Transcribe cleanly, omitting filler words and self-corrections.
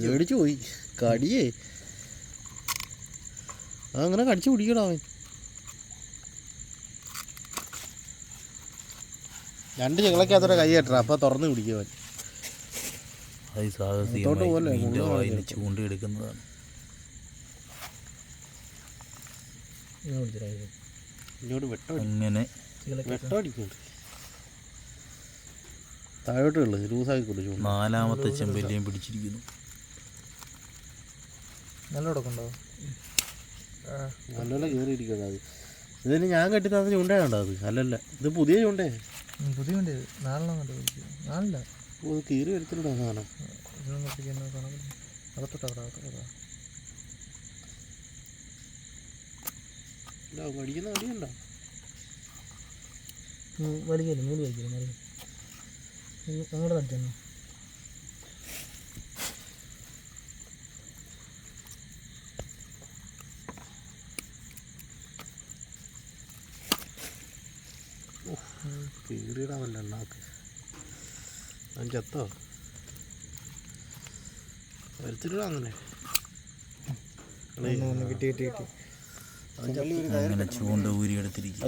മേടിച്ചു പോയി കടിയേ അതങ്ങനെ കടിച്ചു പിടിക്കണോ അവൻ. രണ്ട് ചെകളക്കകത്തോടെ കൈ കെട്ടണം, അപ്പൊ തുറന്ന് പിടിക്കും അവൻ. ചൂണ്ടെടുക്കുന്നതാണ്. ഇങ്ങോട്ട് വെട്ടം അടിക്കുന്നുണ്ട്. താഴോട്ട് ഉള്ളത് ലൂസാക്കി കൊടുത്തു. നാലാമത്തെ ചെമ്പല്ലിയും പിടിച്ചിരിക്കുന്നു. നല്ല കയറിയിരിക്കുന്നത് അത്. ഇതിന് ഞാൻ കെട്ടി തന്ന ചൂണ്ടയാണോ അത്? അല്ലല്ല, ഇത് പുതിയ ചൂണ്ടേ. കീറി എടുത്തിട്ടുണ്ടോ സാധനം? കടിക്കുന്ന കടിയുണ്ടോ? അങ്ങോട്ട് കളിച്ചോ. കീറിയിടാമല്ല എണ്ണാക്ക്. അവൻ ചത്തോ? വരച്ചിട്ടാ അങ്ങനെ അങ്ങനെ ചൂണ്ട ഊരി എടുത്തിരിക്കും.